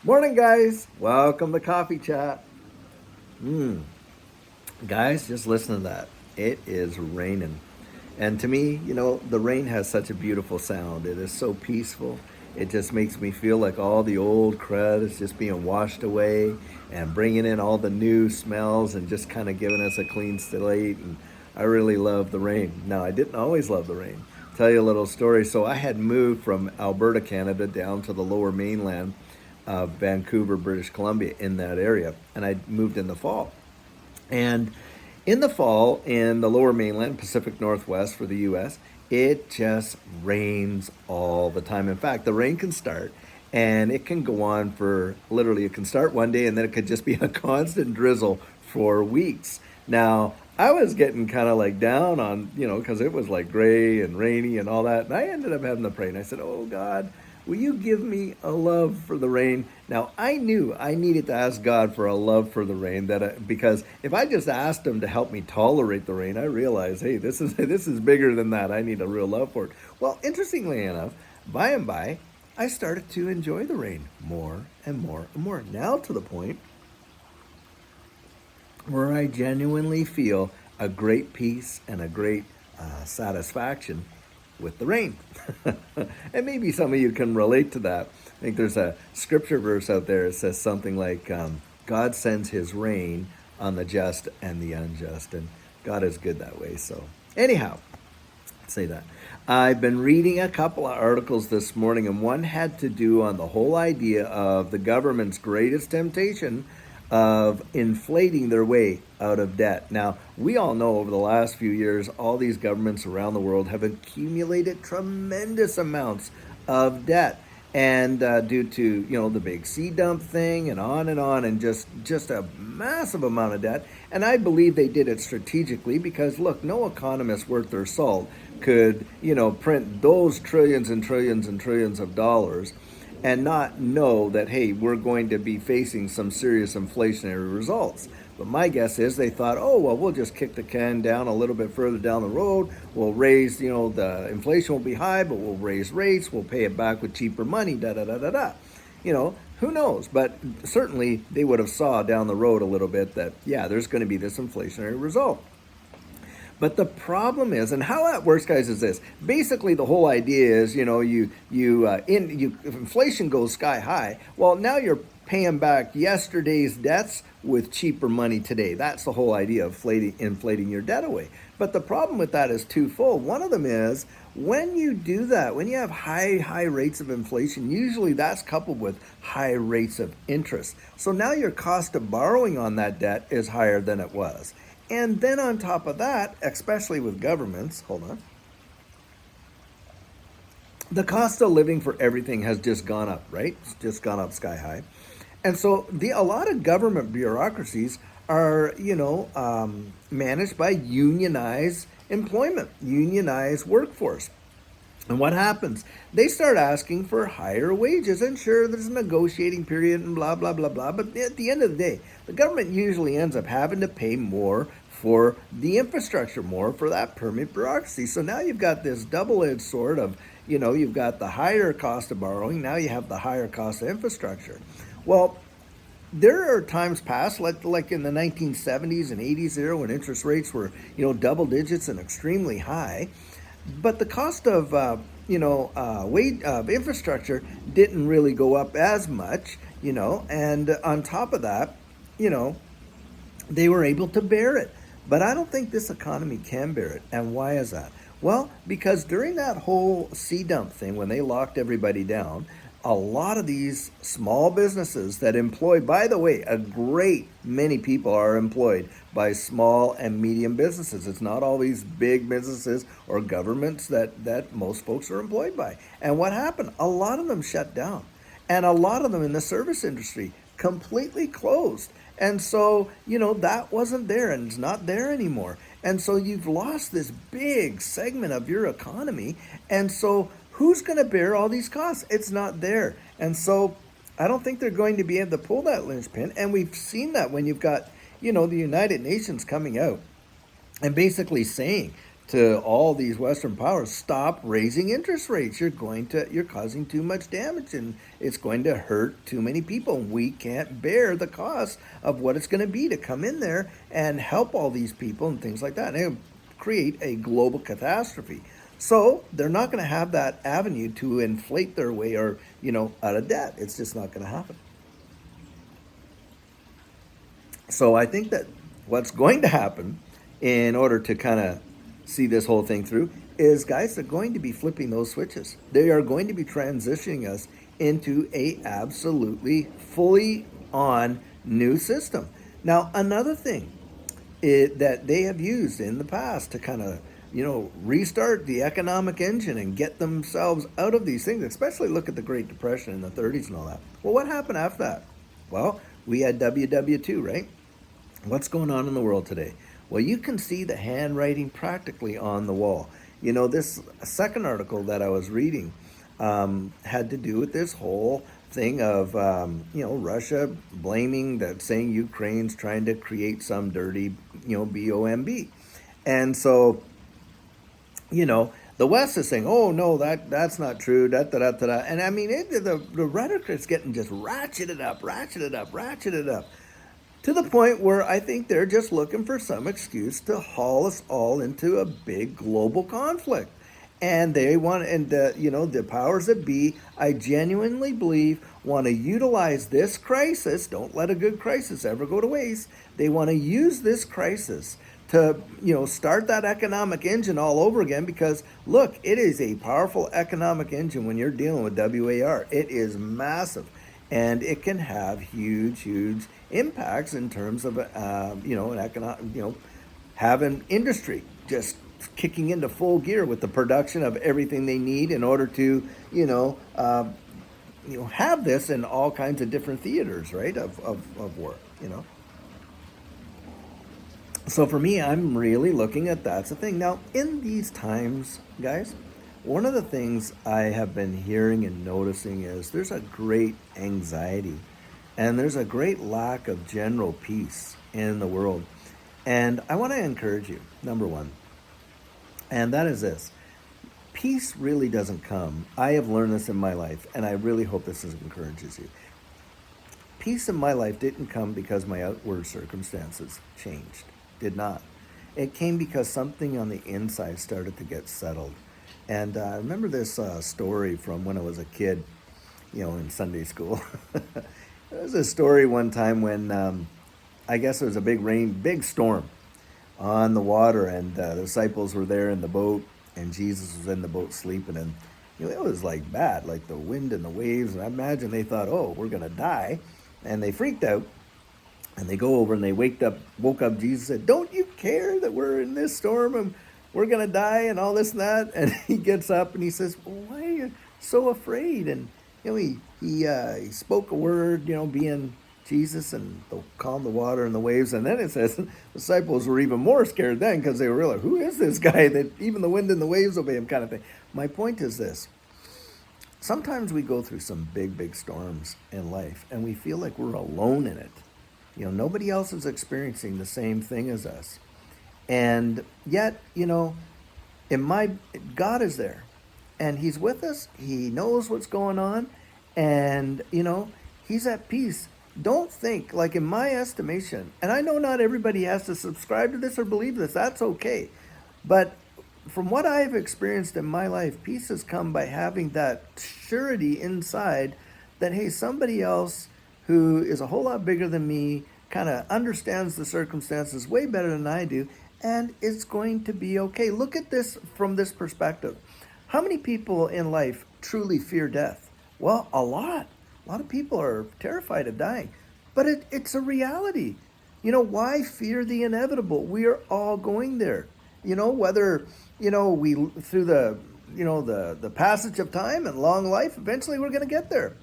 Morning, guys. Welcome to Coffee Chat. Guys, just listen to that. It is raining. And to me, the rain has such a beautiful sound. It is so peaceful. It just makes me feel like all the old crud is just being washed away and bringing in all the new smells and just kind of giving us a clean slate. And I really love the rain. Now, I didn't always love the rain. Tell you a little story. So I had moved from Alberta, Canada, down to the lower mainland of Vancouver, British Columbia, in that area. And I moved in the fall. And in the fall, in the lower mainland, Pacific Northwest for the US, it just rains all the time. In fact, the rain can start and it can go on for literally, it can start one day and then it could just be a constant drizzle for weeks. Now, I was getting kind of like down on, because it was like gray and rainy and all that. And I ended up having to pray. And I said, "Oh God, will you give me a love for the rain?" Now, I knew I needed to ask God for a love for the rain because if I just asked him to help me tolerate the rain, I realized, hey, this is this is bigger than that. I need a real love for it. Well, interestingly enough, by and by, I started to enjoy the rain more and more and more. Now to the point where I genuinely feel a great peace and a great satisfaction with the rain. And maybe some of you can relate to that. I think there's a scripture verse out there that says something like, God sends his rain on the just and the unjust. And God is good that way. So, anyhow, say that. I've been reading a couple of articles this morning, and one had to do on the whole idea of the government's greatest temptation of inflating their way out of debt. Now, we all know over the last few years, all these governments around the world have accumulated tremendous amounts of debt. And due to, the big sea dump thing and on, and just a massive amount of debt. And I believe they did it strategically because, look, no economist worth their salt could, print those trillions and trillions and trillions of dollars and not know that, hey, we're going to be facing some serious inflationary results. But my guess is they thought, oh, well, we'll just kick the can down a little bit further down the road. We'll raise, the inflation will be high, but we'll raise rates. We'll pay it back with cheaper money, da-da-da-da-da. Who knows? But certainly they would have saw down the road a little bit that, yeah, there's going to be this inflationary result. But the problem is, and how that works, guys, is this. Basically, the whole idea is, inflation goes sky high. Well, now you're paying back yesterday's debts with cheaper money today. That's the whole idea of inflating your debt away. But the problem with that is twofold. One of them is when you do that, when you have high rates of inflation, usually that's coupled with high rates of interest. So now your cost of borrowing on that debt is higher than it was. And then on top of that, especially with governments, the cost of living for everything has just gone up, right? It's just gone up sky high. And so a lot of government bureaucracies are, managed by unionized employment, unionized workforce. And what happens? They start asking for higher wages. And sure, there's a negotiating period and blah, blah, blah, blah. But at the end of the day, the government usually ends up having to pay more for the infrastructure, more for that permanent bureaucracy. So now you've got this double-edged sword of, you've got the higher cost of borrowing. Now you have the higher cost of infrastructure. Well, there are times past, like in the 1970s and 80s there, when interest rates were, double digits and extremely high. But the cost of, infrastructure didn't really go up as much, and on top of that, they were able to bear it. But I don't think this economy can bear it. And why is that? Well, because during that whole sea dump thing, when they locked everybody down, a lot of these small businesses that employ, by the way, a great many people are employed by small and medium businesses. It's not all these big businesses or governments that most folks are employed by. And what happened? A lot of them shut down. And a lot of them in the service industry completely closed. And so, that wasn't there and it's not there anymore. And so you've lost this big segment of your economy. And so who's going to bear all these costs? It's not there. And so I don't think they're going to be able to pull that linchpin. And we've seen that when you've got, the United Nations coming out and basically saying to all these Western powers, stop raising interest rates. You're causing too much damage, and it's going to hurt too many people. We can't bear the cost of what it's going to be to come in there and help all these people and things like that. And create a global catastrophe. So they're not going to have that avenue to inflate their way or, out of debt. It's just not going to happen. So I think that what's going to happen in order to kind of see this whole thing through is, guys, they're going to be flipping those switches. They are going to be transitioning us into a absolutely fully on new system. Now, another thing that they have used in the past to kind of restart the economic engine and get themselves out of these things, especially look at the Great Depression in the 30s and all that. Well, what happened after that? Well, we had WW2, right? What's going on in the world today? Well, you can see the handwriting practically on the wall. This second article that I was reading had to do with this whole thing of, Russia blaming that, saying Ukraine's trying to create some dirty, BOMB. And so, the West is saying, oh, no, that's not true, da-da-da-da-da. And I mean, the rhetoric is getting just ratcheted up, to the point where I think they're just looking for some excuse to haul us all into a big global conflict. And they want, and the powers that be, I genuinely believe, want to utilize this crisis. Don't let a good crisis ever go to waste. They want to use this crisis to, start that economic engine all over again, because look, it is a powerful economic engine when you're dealing with WAR. It is massive, and it can have huge impacts in terms of, an economic, having industry just kicking into full gear with the production of everything they need in order to, have this in all kinds of different theaters, right, of war, So for me, I'm really looking at that's the thing. Now, in these times, guys, one of the things I have been hearing and noticing is there's a great anxiety and there's a great lack of general peace in the world. And I want to encourage you, number one, and that is this. Peace really doesn't come. I have learned this in my life, and I really hope this encourages you. Peace in my life didn't come because my outward circumstances changed. Did not. It came because something on the inside started to get settled. And I remember this story from when I was a kid, in Sunday school. There was a story one time when I guess there was a big storm on the water, and the disciples were there in the boat, and Jesus was in the boat sleeping, and it was like bad, like the wind and the waves, and I imagine they thought, oh, we're gonna die, and they freaked out, and they go over and they woke up Jesus, said, don't you care that we're in this storm and we're gonna die and all this and that? And he gets up and he says, well, why are you so afraid? And he spoke a word, being Jesus, and calmed the water and the waves. And then it says the disciples were even more scared then, because they were really, who is this guy that even the wind and the waves obey him, kind of thing. My point is this. Sometimes we go through some big storms in life and we feel like we're alone in it. Nobody else is experiencing the same thing as us. And yet, God is there and he's with us. He knows what's going on, and, he's at peace. Don't think, like, in my estimation, and I know not everybody has to subscribe to this or believe this, that's okay. But from what I've experienced in my life, peace has come by having that surety inside that, hey, somebody else who is a whole lot bigger than me kind of understands the circumstances way better than I do, and it's going to be okay. Look at this from this perspective. How many people in life truly fear death? Well, a lot. A lot of people are terrified of dying, but it's a reality. Why fear the inevitable? We are all going there. Whether, we through the passage of time and long life, eventually we're going to get there.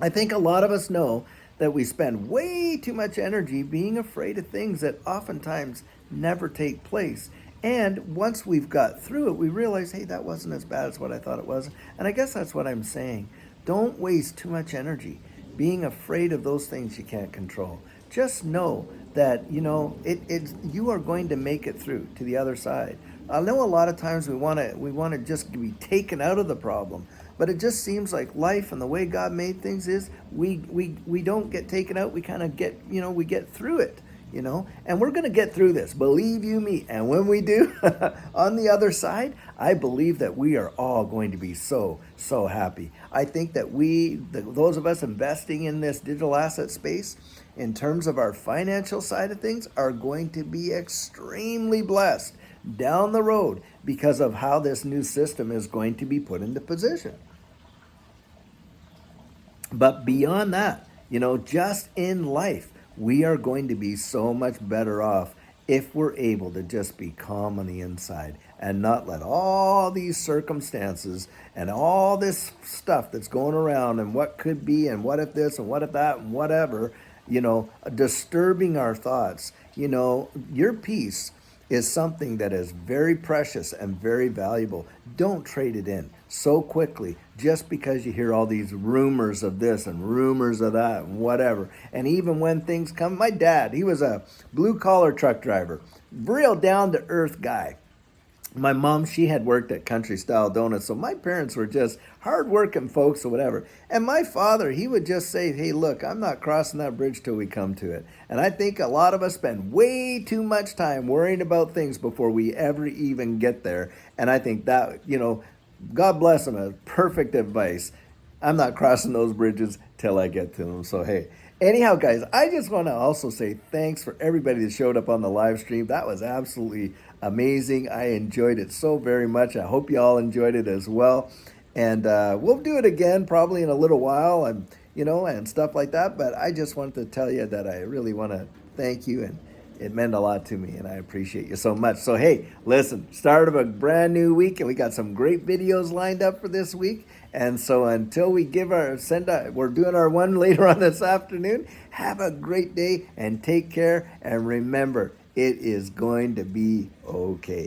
I think a lot of us know that we spend way too much energy being afraid of things that oftentimes never take place. And once we've got through it, we realize, hey, that wasn't as bad as what I thought it was. And I guess that's what I'm saying. Don't waste too much energy being afraid of those things you can't control. Just know that, you are going to make it through to the other side. I know a lot of times we want to just be taken out of the problem, but it just seems like life and the way God made things is we don't get taken out. We kind of get, we get through it, and we're going to get through this. Believe you me. And when we do, on the other side, I believe that we are all going to be so happy. I think that those of us investing in this digital asset space, in terms of our financial side of things, are going to be extremely blessed down the road because of how this new system is going to be put into position. But beyond that, just in life, we are going to be so much better off if we're able to just be calm on the inside and not let all these circumstances and all this stuff that's going around and what could be and what if this and what if that and whatever, disturbing our thoughts. Your peace is something that is very precious and very valuable. Don't trade it in so quickly just because you hear all these rumors of this and rumors of that and whatever. And even when things come, my dad, he was a blue collar truck driver, real down to earth guy. My mom, she had worked at Country Style Donuts, so my parents were just hard-working folks or whatever. And my father, he would just say, hey, look, I'm not crossing that bridge till we come to it. And I think a lot of us spend way too much time worrying about things before we ever even get there. And I think that, God bless him, perfect advice. I'm not crossing those bridges till I get to them. So, hey, anyhow, guys, I just want to also say thanks for everybody that showed up on the live stream. That was absolutely amazing. I enjoyed it so very much. I hope you all enjoyed it as well. And we'll do it again probably in a little while and stuff like that. But I just wanted to tell you that I really want to thank you, and it meant a lot to me, and I appreciate you so much. So, hey, listen, start of a brand new week, and we got some great videos lined up for this week. And so until we we're doing our one later on this afternoon, have a great day and take care. And remember, it is going to be okay.